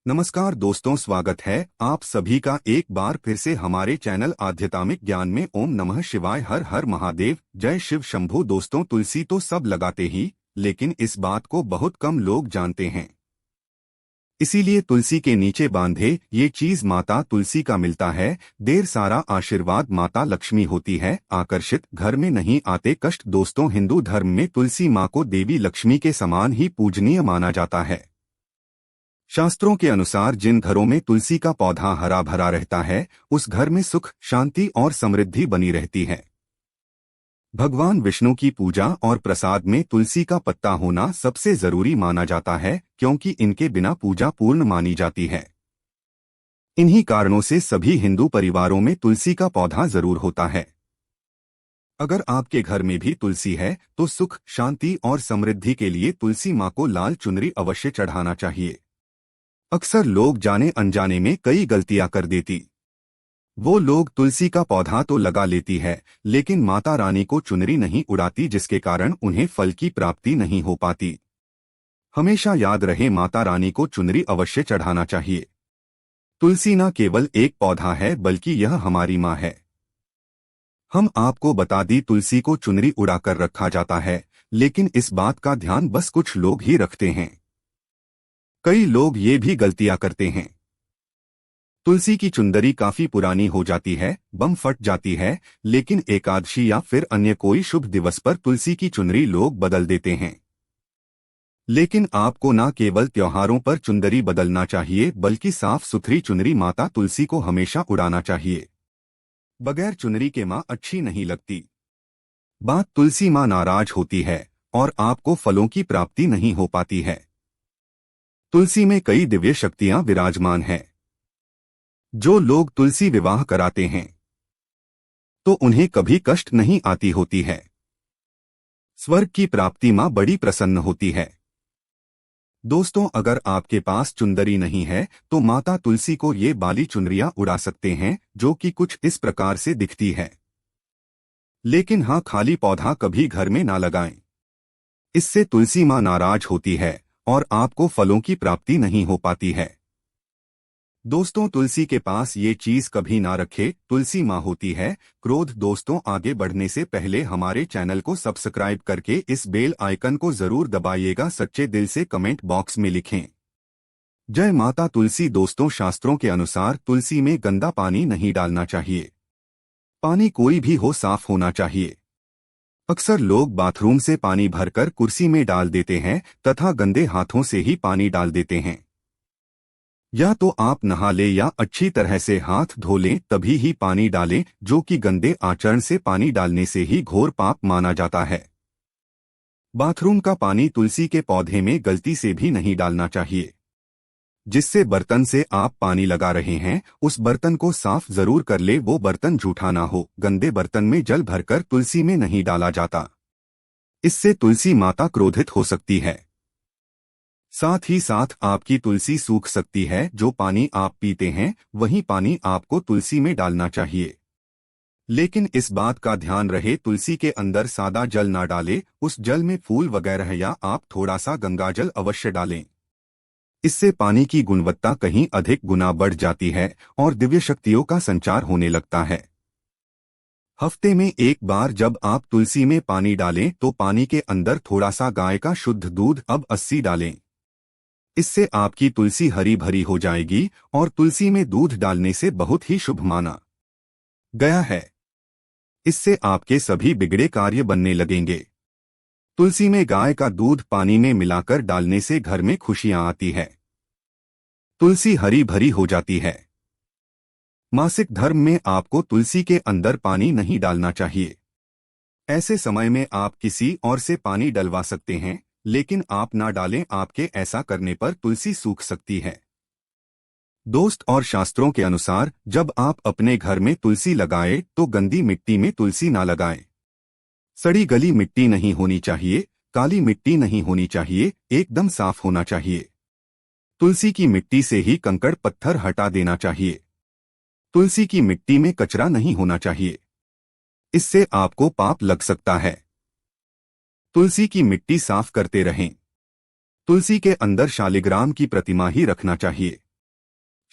नमस्कार दोस्तों, स्वागत है आप सभी का एक बार फिर से हमारे चैनल आध्यात्मिक ज्ञान में। ओम नमः शिवाय, हर हर महादेव, जय शिव शंभू। दोस्तों, तुलसी तो सब लगाते ही, लेकिन इस बात को बहुत कम लोग जानते हैं। इसीलिए तुलसी के नीचे बांधे ये चीज माता तुलसी का मिलता है। देर सारा आशीर्वाद माता लक्ष्मी होती है, आकर्षित घर में नहीं आते कष्ट। दोस्तों, हिंदू धर्म में तुलसी माँ को देवी लक्ष्मी के समान ही पूजनीय माना जाता है। शास्त्रों के अनुसार जिन घरों में तुलसी का पौधा हरा भरा रहता है, उस घर में सुख, शांति और समृद्धि बनी रहती है। भगवान विष्णु की पूजा और प्रसाद में तुलसी का पत्ता होना सबसे जरूरी माना जाता है, क्योंकि इनके बिना पूजा पूर्ण मानी जाती है। इन्हीं कारणों से सभी हिंदू परिवारों में तुलसी का पौधा जरूर होता है। अगर आपके घर में भी तुलसी है, तो सुख, शांति और समृद्धि के लिए तुलसी माँ को लाल चुनरी अवश्य चढ़ाना चाहिए। अक्सर लोग जाने अनजाने में कई गलतियां कर देती। वो लोग तुलसी का पौधा तो लगा लेती है, लेकिन माता रानी को चुनरी नहीं उड़ाती, जिसके कारण उन्हें फल की प्राप्ति नहीं हो पाती। हमेशा याद रहे, माता रानी को चुनरी अवश्य चढ़ाना चाहिए। तुलसी न केवल एक पौधा है, बल्कि यह हमारी माँ है। हम आपको बता दी, तुलसी को चुनरी उड़ाकर रखा जाता है, लेकिन इस बात का ध्यान बस कुछ लोग ही रखते हैं। कई लोग ये भी गलतियां करते हैं। तुलसी की चुंदरी काफी पुरानी हो जाती है, बम फट जाती है, लेकिन एकादशी या फिर अन्य कोई शुभ दिवस पर तुलसी की चुनरी लोग बदल देते हैं। लेकिन आपको न केवल त्योहारों पर चुंदरी बदलना चाहिए, बल्कि साफ सुथरी चुनरी माता तुलसी को हमेशा उड़ाना चाहिए। बगैर चुनरी के माँ अच्छी नहीं लगती। बात तुलसी माँ नाराज होती है और आपको फलों की प्राप्ति नहीं हो पाती है। तुलसी में कई दिव्य शक्तियां विराजमान हैं। जो लोग तुलसी विवाह कराते हैं, तो उन्हें कभी कष्ट नहीं आती होती है। स्वर्ग की प्राप्ति मां बड़ी प्रसन्न होती है। दोस्तों, अगर आपके पास चुंदरी नहीं है, तो माता तुलसी को ये बाली चुनरियां उड़ा सकते हैं, जो कि कुछ इस प्रकार से दिखती है। लेकिन हाँ, खाली पौधा कभी घर में ना लगाएं। इससे तुलसी मां नाराज होती है और आपको फलों की प्राप्ति नहीं हो पाती है। दोस्तों, तुलसी के पास ये चीज कभी ना रखे, तुलसी माँ होती है क्रोध। दोस्तों, आगे बढ़ने से पहले हमारे चैनल को सब्सक्राइब करके इस बेल आइकन को जरूर दबाइएगा। सच्चे दिल से कमेंट बॉक्स में लिखें, जय माता तुलसी। दोस्तों, शास्त्रों के अनुसार तुलसी में गंदा पानी नहीं डालना चाहिए। पानी कोई भी हो, साफ होना चाहिए। अक्सर लोग बाथरूम से पानी भरकर कुर्सी में डाल देते हैं तथा गंदे हाथों से ही पानी डाल देते हैं। या तो आप नहा लें या अच्छी तरह से हाथ धो लें, तभी ही पानी डालें, जो कि गंदे आचरण से पानी डालने से ही घोर पाप माना जाता है। बाथरूम का पानी तुलसी के पौधे में गलती से भी नहीं डालना चाहिए। जिससे बर्तन से आप पानी लगा रहे हैं, उस बर्तन को साफ जरूर कर ले, वो बर्तन जूठा ना हो। गंदे बर्तन में जल भरकर तुलसी में नहीं डाला जाता। इससे तुलसी माता क्रोधित हो सकती है। साथ ही साथ आपकी तुलसी सूख सकती है। जो पानी आप पीते हैं, वही पानी आपको तुलसी में डालना चाहिए। लेकिन इस बात का ध्यान रहे, तुलसी के अंदर सादा जल ना डालें। उस जल में फूल वगैरह या आप थोड़ा सा गंगाजल अवश्य डालें। इससे पानी की गुणवत्ता कहीं अधिक गुना बढ़ जाती है और दिव्य शक्तियों का संचार होने लगता है। हफ्ते में एक बार जब आप तुलसी में पानी डालें, तो पानी के अंदर थोड़ा सा गाय का शुद्ध दूध अब 80 डालें। इससे आपकी तुलसी हरी भरी हो जाएगी और तुलसी में दूध डालने से बहुत ही शुभ माना गया है। इससे आपके सभी बिगड़े कार्य बनने लगेंगे। तुलसी में गाय का दूध पानी में मिलाकर डालने से घर में खुशियां आती है। तुलसी हरी भरी हो जाती है। मासिक धर्म में आपको तुलसी के अंदर पानी नहीं डालना चाहिए। ऐसे समय में आप किसी और से पानी डलवा सकते हैं, लेकिन आप ना डालें। आपके ऐसा करने पर तुलसी सूख सकती है। दोस्त, और शास्त्रों के अनुसार जब आप अपने घर में तुलसी लगाएं, तो गंदी मिट्टी में तुलसी ना लगाएं। सड़ी गली मिट्टी नहीं होनी चाहिए, काली मिट्टी नहीं होनी चाहिए, एकदम साफ होना चाहिए। तुलसी की मिट्टी से ही कंकड़ पत्थर हटा देना चाहिए। तुलसी की मिट्टी में कचरा नहीं होना चाहिए। इससे आपको पाप लग सकता है। तुलसी की मिट्टी साफ करते रहें। तुलसी के अंदर शालिग्राम की प्रतिमा ही रखना चाहिए।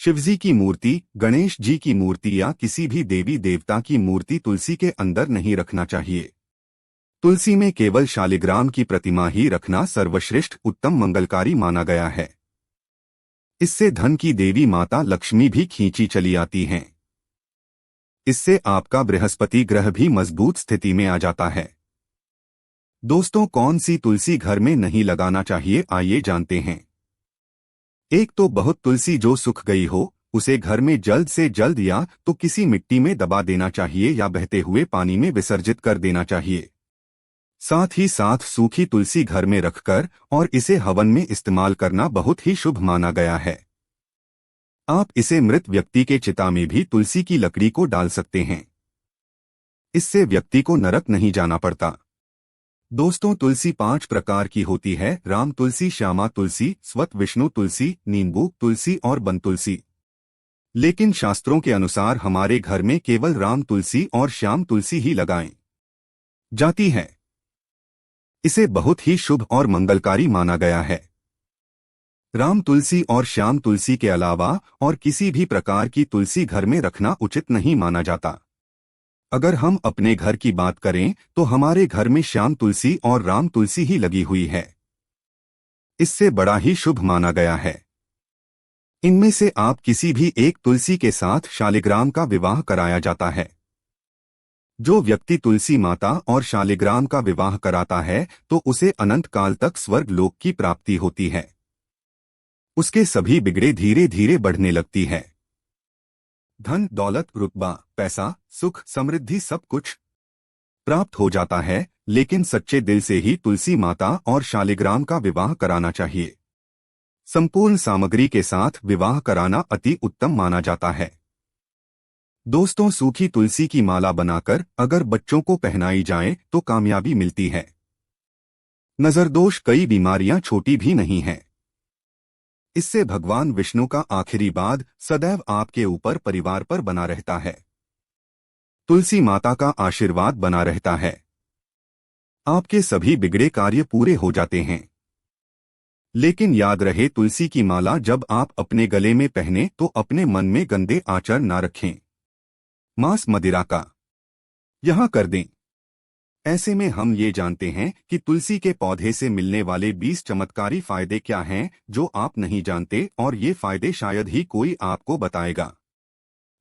शिवजी की मूर्ति, गणेश जी की मूर्ति या किसी भी देवी देवता की मूर्ति तुलसी के अंदर नहीं रखना चाहिए। तुलसी में केवल शालिग्राम की प्रतिमा ही रखना सर्वश्रेष्ठ उत्तम मंगलकारी माना गया है। इससे धन की देवी माता लक्ष्मी भी खींची चली आती हैं। इससे आपका बृहस्पति ग्रह भी मजबूत स्थिति में आ जाता है। दोस्तों, कौन सी तुलसी घर में नहीं लगाना चाहिए, आइए जानते हैं। एक तो बहुत तुलसी जो सूख गई हो, उसे घर में जल्द से जल्द या तो किसी मिट्टी में दबा देना चाहिए या बहते हुए पानी में विसर्जित कर देना चाहिए। साथ ही साथ सूखी तुलसी घर में रखकर और इसे हवन में इस्तेमाल करना बहुत ही शुभ माना गया है। आप इसे मृत व्यक्ति के चिता में भी तुलसी की लकड़ी को डाल सकते हैं। इससे व्यक्ति को नरक नहीं जाना पड़ता। दोस्तों, तुलसी 5 प्रकार की होती है: राम तुलसी, श्यामा तुलसी, स्वत विष्णु तुलसी, नींबू तुलसी और वन तुलसी। लेकिन शास्त्रों के अनुसार हमारे घर में केवल राम तुलसी और श्याम तुलसी ही लगाएं जाती है। इसे बहुत ही शुभ और मंगलकारी माना गया है। राम तुलसी और श्याम तुलसी के अलावा और किसी भी प्रकार की तुलसी घर में रखना उचित नहीं माना जाता। अगर हम अपने घर की बात करें तो हमारे घर में श्याम तुलसी और राम तुलसी ही लगी हुई है। इससे बड़ा ही शुभ माना गया है। इनमें से आप किसी भी एक तुलसी के साथ शालिग्राम का विवाह कराया जाता है। जो व्यक्ति तुलसी माता और शालिग्राम का विवाह कराता है तो उसे अनंत काल तक स्वर्ग लोक की प्राप्ति होती है। उसके सभी बिगड़े धीरे धीरे बढ़ने लगती है। धन, दौलत, रुतबा, पैसा, सुख, समृद्धि सब कुछ प्राप्त हो जाता है। लेकिन सच्चे दिल से ही तुलसी माता और शालिग्राम का विवाह कराना चाहिए। संपूर्ण सामग्री के साथ विवाह कराना अति उत्तम माना जाता है। दोस्तों, सूखी तुलसी की माला बनाकर अगर बच्चों को पहनाई जाए तो कामयाबी मिलती है। नजरदोष, कई बीमारियां छोटी भी नहीं हैं। इससे भगवान विष्णु का आशीर्वाद सदैव आपके ऊपर, परिवार पर बना रहता है। तुलसी माता का आशीर्वाद बना रहता है। आपके सभी बिगड़े कार्य पूरे हो जाते हैं। लेकिन याद रहे, तुलसी की माला जब आप अपने गले में पहने तो अपने मन में गंदे आचरण ना रखें। मांस मदिरा का यहां कर दें। ऐसे में हम ये जानते हैं कि तुलसी के पौधे से मिलने वाले 20 चमत्कारी फायदे क्या हैं जो आप नहीं जानते, और ये फायदे शायद ही कोई आपको बताएगा।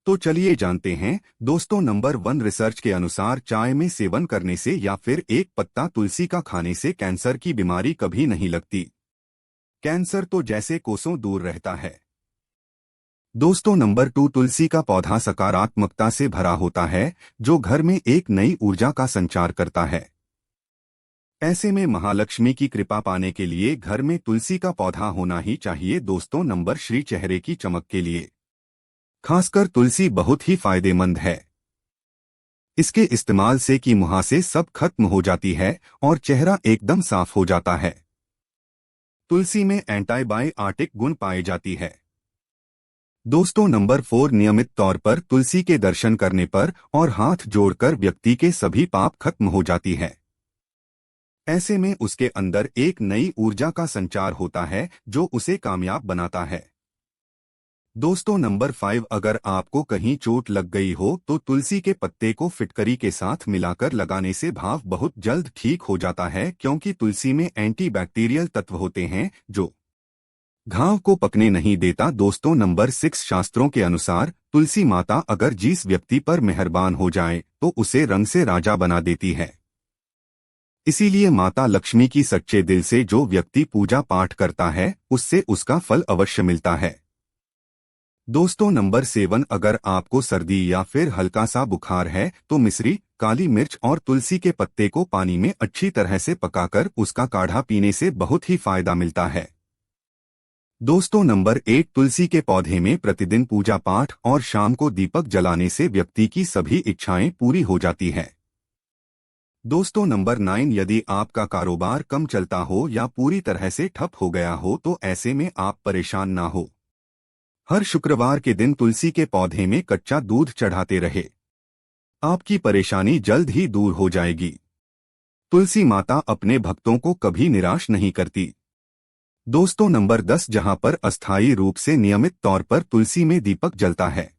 तो चलिए जानते हैं। दोस्तों, नंबर 1, रिसर्च के अनुसार चाय में सेवन करने से या फिर एक पत्ता तुलसी का खाने से कैंसर की बीमारी कभी नहीं लगती। कैंसर तो जैसे कोसों दूर रहता है। दोस्तों, नंबर 2, तुलसी का पौधा सकारात्मकता से भरा होता है, जो घर में एक नई ऊर्जा का संचार करता है। ऐसे में महालक्ष्मी की कृपा पाने के लिए घर में तुलसी का पौधा होना ही चाहिए। दोस्तों, नंबर 3, चेहरे की चमक के लिए खासकर तुलसी बहुत ही फायदेमंद है। इसके इस्तेमाल से की मुहासे सब खत्म हो जाती है और चेहरा एकदम साफ हो जाता है। तुलसी में एंटीबायोटिक गुण पाए जाती है। दोस्तों, नंबर 4, नियमित तौर पर तुलसी के दर्शन करने पर और हाथ जोड़कर व्यक्ति के सभी पाप खत्म हो जाती है। ऐसे में उसके अंदर एक नई ऊर्जा का संचार होता है जो उसे कामयाब बनाता है। दोस्तों, नंबर 5, अगर आपको कहीं चोट लग गई हो तो तुलसी के पत्ते को फिटकरी के साथ मिलाकर लगाने से घाव बहुत जल्द ठीक हो जाता है, क्योंकि तुलसी में एंटीबैक्टीरियल तत्व होते हैं जो घाव को पकने नहीं देता। दोस्तों, नंबर 6, शास्त्रों के अनुसार तुलसी माता अगर जिस व्यक्ति पर मेहरबान हो जाए तो उसे रंग से राजा बना देती है। इसीलिए माता लक्ष्मी की सच्चे दिल से जो व्यक्ति पूजा पाठ करता है उससे उसका फल अवश्य मिलता है। दोस्तों, नंबर 7, अगर आपको सर्दी या फिर हल्का सा बुखार है तो मिश्री, काली मिर्च और तुलसी के पत्ते को पानी में अच्छी तरह से पकाकर उसका काढ़ा पीने से बहुत ही फायदा मिलता है। दोस्तों, नंबर 8, तुलसी के पौधे में प्रतिदिन पूजा पाठ और शाम को दीपक जलाने से व्यक्ति की सभी इच्छाएं पूरी हो जाती हैं। दोस्तों, नंबर 9, यदि आपका कारोबार कम चलता हो या पूरी तरह से ठप हो गया हो तो ऐसे में आप परेशान ना हो। हर शुक्रवार के दिन तुलसी के पौधे में कच्चा दूध चढ़ाते रहे। आपकी परेशानी जल्द ही दूर हो जाएगी। तुलसी माता अपने भक्तों को कभी निराश नहीं करती। दोस्तों नंबर 10, जहां पर अस्थायी रूप से नियमित तौर पर तुलसी में दीपक जलता है।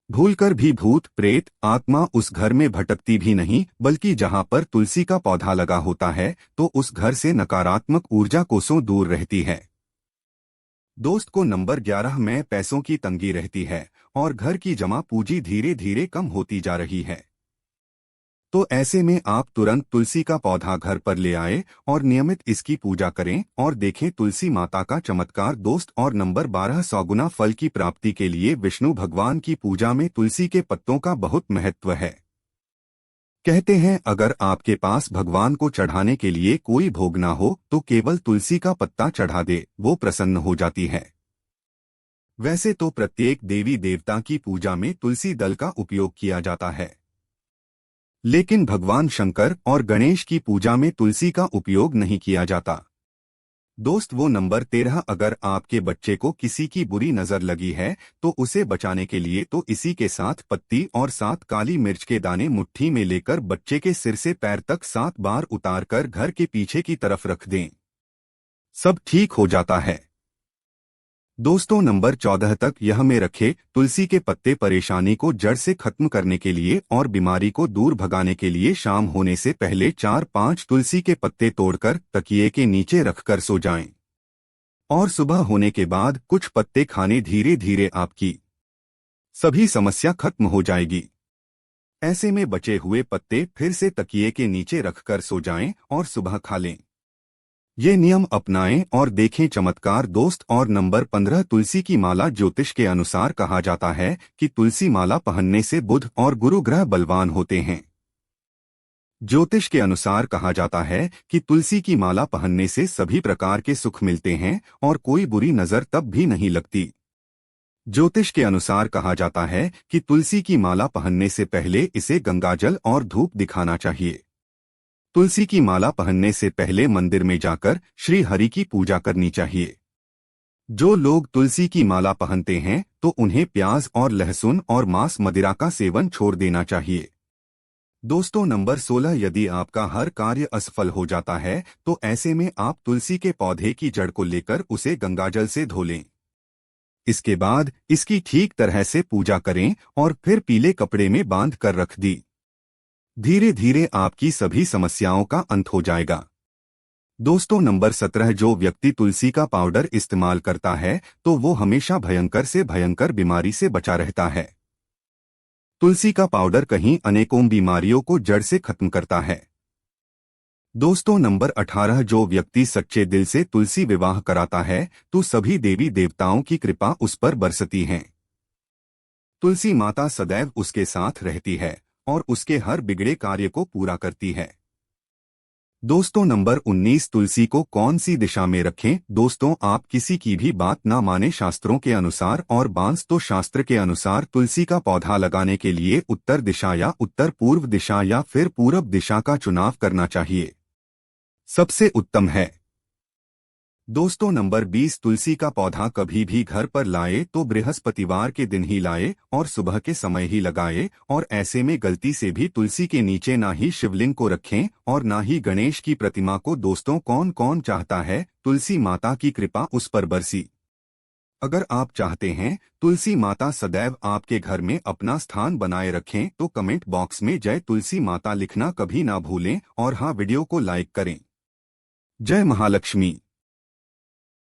भूलकर भी भूत प्रेत आत्मा उस घर में भटकती भी नहीं, बल्कि जहां पर तुलसी का पौधा लगा होता है तो उस घर से नकारात्मक ऊर्जा कोसों दूर रहती है। दोस्त को नंबर 11 में पैसों की तंगी रहती है और घर की जमा पूंजी धीरे धीरे कम होती जा रही है। तो ऐसे में आप तुरंत तुलसी का पौधा घर पर ले आए और नियमित इसकी पूजा करें और देखें तुलसी माता का चमत्कार। दोस्त और नंबर 12, 100 गुना फल की प्राप्ति के लिए विष्णु भगवान की पूजा में तुलसी के पत्तों का बहुत महत्व है। कहते हैं अगर आपके पास भगवान को चढ़ाने के लिए कोई भोग ना हो तो केवल तुलसी का पत्ता चढ़ा दे, वो प्रसन्न हो जाती है। वैसे तो प्रत्येक देवी देवता की पूजा में तुलसी दल का उपयोग किया जाता है, लेकिन भगवान शंकर और गणेश की पूजा में तुलसी का उपयोग नहीं किया जाता। दोस्त वो नंबर 13, अगर आपके बच्चे को किसी की बुरी नजर लगी है तो उसे बचाने के लिए तो इसी के साथ पत्ती और 7 काली मिर्च के दाने मुट्ठी में लेकर बच्चे के सिर से पैर तक 7 बार उतारकर घर के पीछे की तरफ रख दें, सब ठीक हो जाता है। दोस्तों नंबर 14 तक यह में रखे तुलसी के पत्ते परेशानी को जड़ से खत्म करने के लिए और बीमारी को दूर भगाने के लिए शाम होने से पहले 4-5 तुलसी के पत्ते तोड़कर तकिए के नीचे रखकर सो जाएं और सुबह होने के बाद कुछ पत्ते खाने धीरे धीरे आपकी सभी समस्या खत्म हो जाएगी। ऐसे में बचे हुए पत्ते फिर से तकिए के नीचे रखकर सो जाएं और सुबह खा लें। ये नियम अपनाएं और देखें चमत्कार। दोस्त और नंबर 15, तुलसी की माला ज्योतिष के अनुसार कहा जाता है कि तुलसी माला पहनने से बुध और गुरु ग्रह बलवान होते हैं। ज्योतिष के अनुसार कहा जाता है कि तुलसी की माला पहनने से सभी प्रकार के सुख मिलते हैं और कोई बुरी नजर तब भी नहीं लगती। ज्योतिष के अनुसार कहा जाता है कि तुलसी की माला पहनने से पहले इसे गंगाजल और धूप दिखाना चाहिए। तुलसी की माला पहनने से पहले मंदिर में जाकर श्री हरि की पूजा करनी चाहिए। जो लोग तुलसी की माला पहनते हैं तो उन्हें प्याज और लहसुन और मांस मदिरा का सेवन छोड़ देना चाहिए। दोस्तों नंबर 16, यदि आपका हर कार्य असफल हो जाता है तो ऐसे में आप तुलसी के पौधे की जड़ को लेकर उसे गंगाजल से धो लें। इसके बाद इसकी ठीक तरह से पूजा करें और फिर पीले कपड़े में बांध कर रख दी। धीरे धीरे आपकी सभी समस्याओं का अंत हो जाएगा। दोस्तों नंबर 17, जो व्यक्ति तुलसी का पाउडर इस्तेमाल करता है तो वो हमेशा भयंकर से भयंकर बीमारी से बचा रहता है। तुलसी का पाउडर कहीं अनेकों बीमारियों को जड़ से खत्म करता है। दोस्तों नंबर 18, जो व्यक्ति सच्चे दिल से तुलसी विवाह कराता है तो सभी देवी देवताओं की कृपा उस पर बरसती है। तुलसी माता सदैव उसके साथ रहती है और उसके हर बिगड़े कार्य को पूरा करती है। दोस्तों नंबर 19, तुलसी को कौन सी दिशा में रखें। दोस्तों आप किसी की भी बात ना माने शास्त्रों के अनुसार और बांस तो शास्त्र के अनुसार तुलसी का पौधा लगाने के लिए उत्तर दिशा या उत्तर पूर्व दिशा या फिर पूरब दिशा का चुनाव करना चाहिए, सबसे उत्तम है। दोस्तों नंबर 20, तुलसी का पौधा कभी भी घर पर लाए तो बृहस्पतिवार के दिन ही लाए और सुबह के समय ही लगाए और ऐसे में गलती से भी तुलसी के नीचे ना ही शिवलिंग को रखें और ना ही गणेश की प्रतिमा को। दोस्तों कौन कौन चाहता है तुलसी माता की कृपा उस पर बरसी। अगर आप चाहते हैं तुलसी माता सदैव आपके घर में अपना स्थान बनाए रखें तो कमेंट बॉक्स में जय तुलसी माता लिखना कभी ना भूलें और हाँ, वीडियो को लाइक करें। जय महालक्ष्मी।